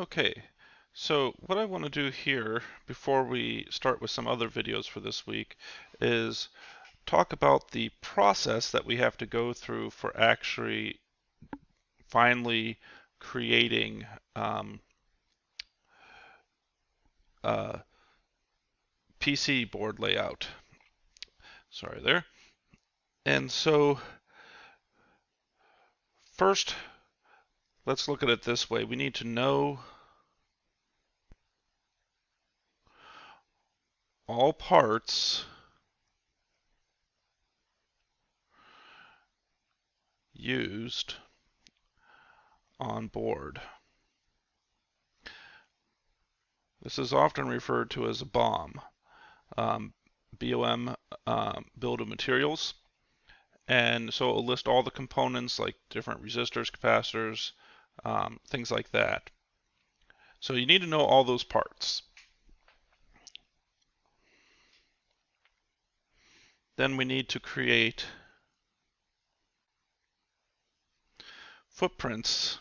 Okay, so what I want to do here before we start with some other videos for this week is talk about the process that we have to go through for actually finally creating a PC board layout. Sorry there. And so first, let's look at it this way. We need to know all parts used on board. This is often referred to as a BOM, BOM, bill of materials. And so it'll list all the components like different resistors, capacitors, things like that. So you need to know all those parts. Then we need to create footprints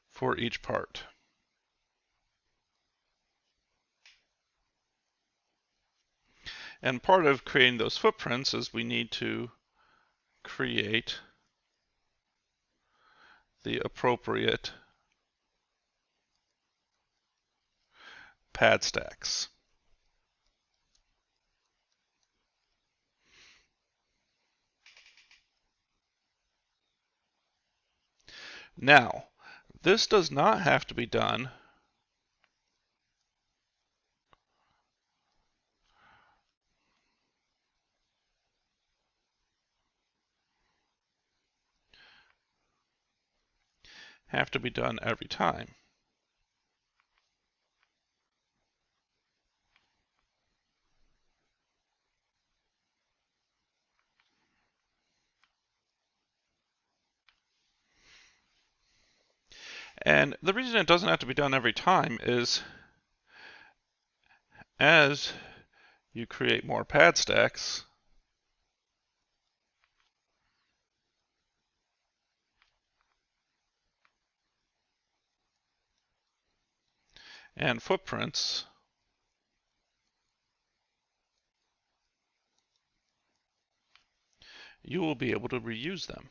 for each part. And part of creating those footprints is we need to create the appropriate pad stacks. Now, this does not have to be done every time. And the reason it doesn't have to be done every time is as you create more pad stacks, and footprints, you will be able to reuse them.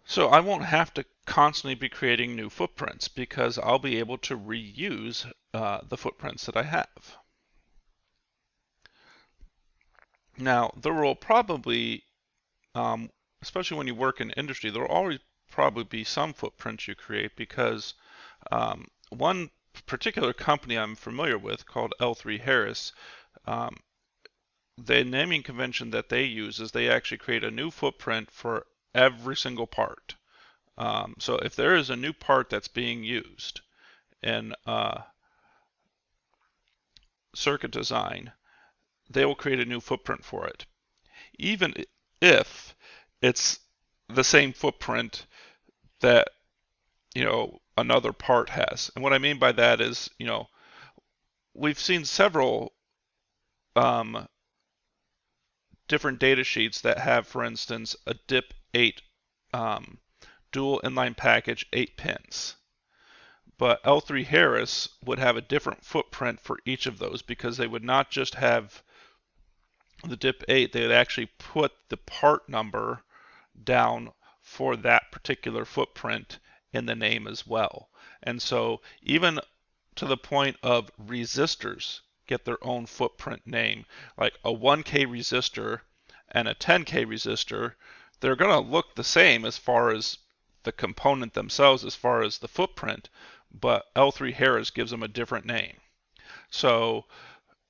So I won't have to constantly be creating new footprints because I'll be able to reuse the footprints that I have. Now, there will probably, especially when you work in industry, there will always probably be some footprints you create because one particular company I'm familiar with called L3 Harris, um, the naming convention that they use is they actually create a new footprint for every single part. So if there is a new part that's being used in circuit design, they will create a new footprint for it, even if it's the same footprint that another part has. And what I mean by that is, we've seen several different data sheets that have, for instance, a DIP 8 dual inline package 8 pins. But L3 Harris would have a different footprint for each of those because they would not just have the DIP 8, they would actually put the part number down for that particular footprint in the name as well. And so even to the point of resistors get their own footprint name, like a 1K resistor and a 10K resistor, they're going to look the same as far as the component themselves, as far as the footprint, but L3 Harris gives them a different name. So,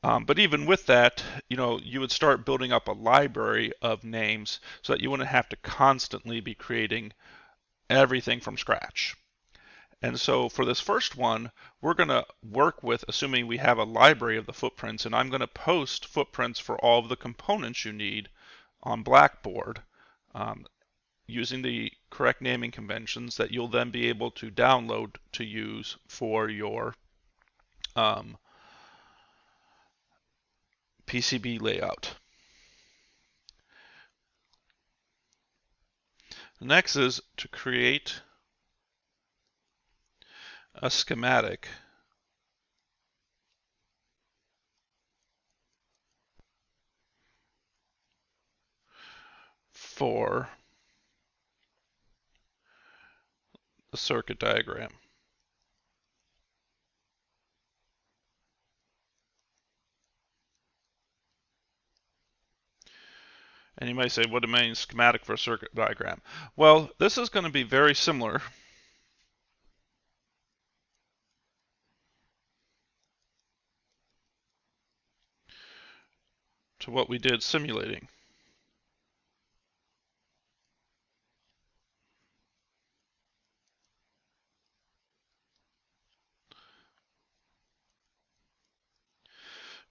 but even with that, you would start building up a library of names so that you wouldn't have to constantly be creating everything from scratch. And so for this first one, we're going to work with assuming we have a library of the footprints, and I'm going to post footprints for all of the components you need on Blackboard. using the correct naming conventions that you'll then be able to download to use for your PCB layout. Next is to create a schematic for the circuit diagram. And you might say, what do I mean schematic for a circuit diagram? Well, this is going to be very similar to what we did simulating.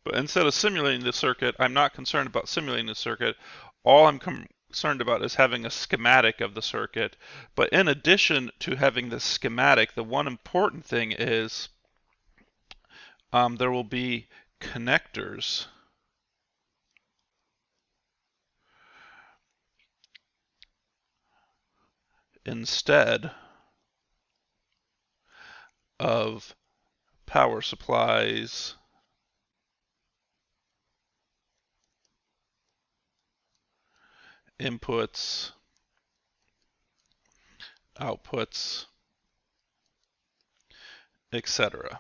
But instead of simulating the circuit, I'm not concerned about simulating the circuit. All I'm concerned about is having a schematic of the circuit. But in addition to having the schematic, the one important thing is there will be connectors instead of power supplies, inputs, outputs, etc.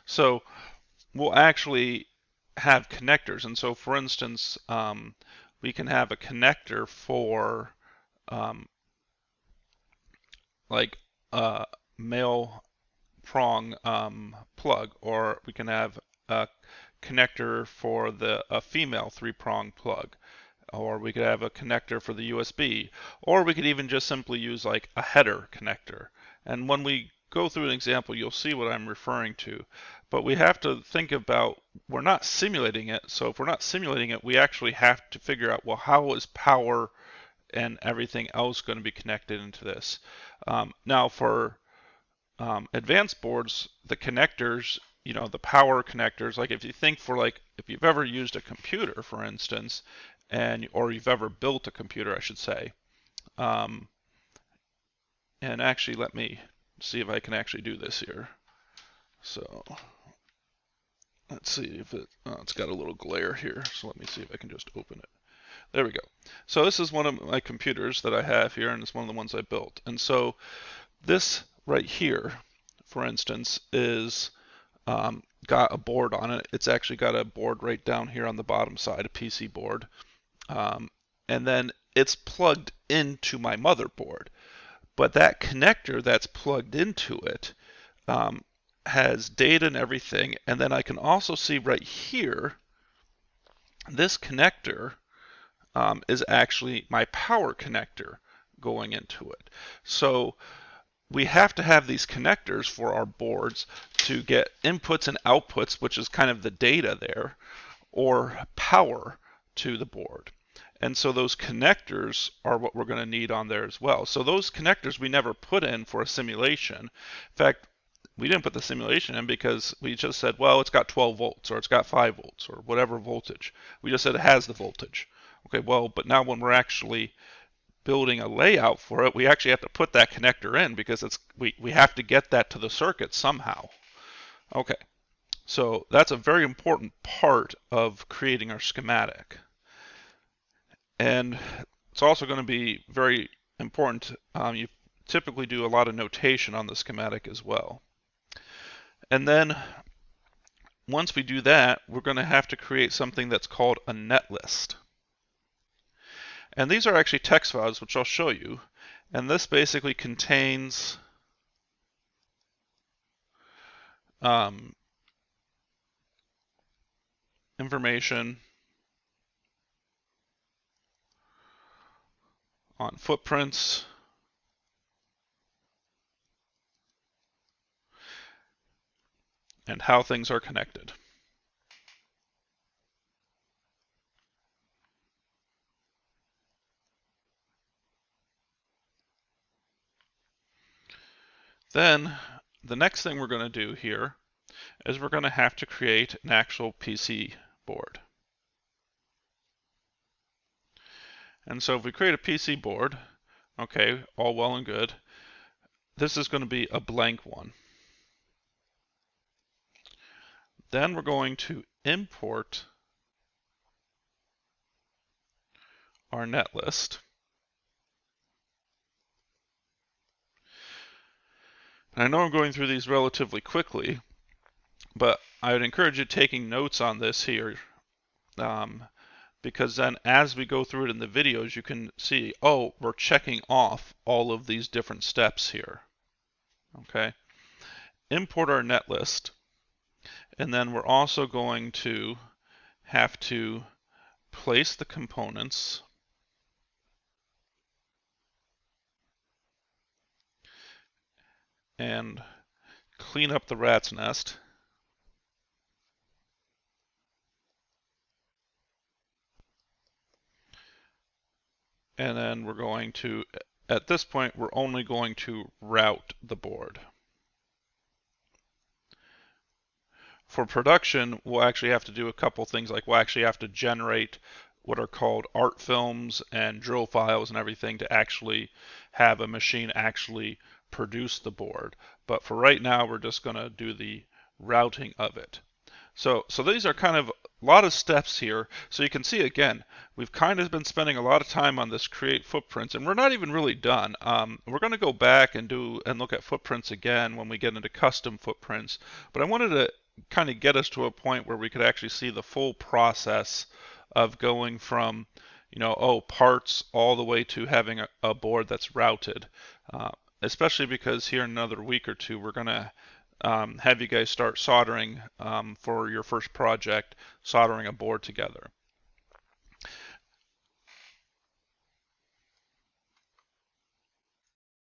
So we'll actually have connectors. And so, for instance, we can have a connector for like a male prong plug, or we can have a connector for a female 3-prong plug, or we could have a connector for the USB, or we could even just simply use like a header connector. And when we go through an example, you'll see what I'm referring to. But we have to think about, we're not simulating it, so if we're not simulating it, we actually have to figure out, well, how is power and everything else going to be connected into this? Now for advanced boards, the connectors, the power connectors, like if you think for like, if you've ever used a computer, for instance, or you've ever built a computer, I should say. And actually, let me see if I can actually do this here. So let's see if it's got a little glare here. So let me see if I can just open it. There we go. So this is one of my computers that I have here, and it's one of the ones I built. And so this right here, for instance, is got a board on it. It's actually got a board right down here on the bottom side, a PC board. And then it's plugged into my motherboard. But that connector that's plugged into it has data and everything. And then I can also see right here, this connector is actually my power connector going into it. So we have to have these connectors for our boards to get inputs and outputs, which is kind of the data there, or power to the board. And so those connectors are what we're going to need on there as well. So those connectors we never put in for a simulation. In fact, we didn't put the simulation in because we just said, well, it's got 12 volts or it's got 5 volts or whatever voltage. We just said it has the voltage. Okay, well, but now when we're actually building a layout for it, we actually have to put that connector in because we have to get that to the circuit somehow. Okay, so that's a very important part of creating our schematic. And it's also going to be very important. You typically do a lot of notation on the schematic as well. And then once we do that, we're going to have to create something that's called a netlist. And these are actually text files, which I'll show you. And this basically contains information on footprints, and how things are connected. Then the next thing we're going to do here is we're going to have to create an actual PC board. And so if we create a PC board, okay, all well and good, this is going to be a blank one. Then we're going to import our netlist. And I know I'm going through these relatively quickly, but I would encourage you taking notes on this here, because then as we go through it in the videos, you can see, oh, we're checking off all of these different steps here. Okay, import our netlist, and then we're also going to have to place the components and clean up the rat's nest. And then we're going to, at this point, we're only going to route the board. For production, we'll actually have to do a couple things, like we'll actually have to generate what are called art films and drill files and everything to actually have a machine actually produce the board. But for right now, we're just going to do the routing of it. So these are kind of a lot of steps here. So you can see again, we've kind of been spending a lot of time on this create footprints, and we're not even really done. We're going to go back and look at footprints again when we get into custom footprints. But I wanted to kind of get us to a point where we could actually see the full process of going from, parts all the way to having a board that's routed. Especially because here in another week or two, we're going to have you guys start soldering for your first project, soldering a board together.